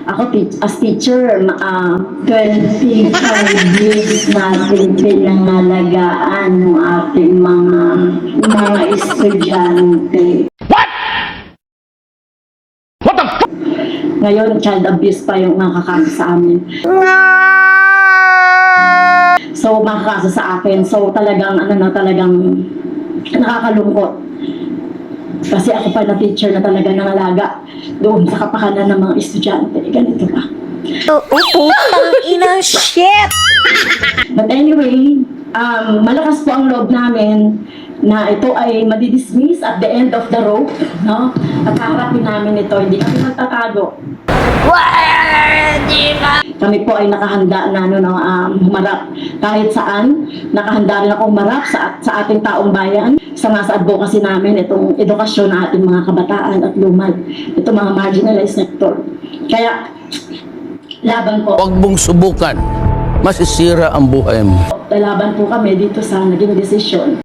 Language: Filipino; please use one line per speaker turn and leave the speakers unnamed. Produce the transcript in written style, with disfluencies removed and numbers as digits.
as teacher, 25 years natin pinangalagaan ng ating mga estudyante. Ngayon, child abuse pa yung nakakaso sa amin. So, makakaso sa akin. So, talagang nakakalungkot. Kasi ako pa na teacher na talaga nangalaga doon sa kapakanan ng mga estudyante. Ganito pa.
Putang ina, shit!
But anyway, malakas po ang loob namin na ito ay madidismiss at the end of the rope, no? At haharapin namin ito, hindi kami magtatago. Kami po ay nakahanda na humarap kahit saan. Nakahanda rin ako humarap sa ating taong bayan. Sa nasa advocacy namin, itong edukasyon ng ating mga kabataan at lumad. Itong mga marginalized sector. Kaya, laban po.
Huwag mong subukan. Masisira ang buhay mo.
Lalaban po kami dito sa naging desisyon.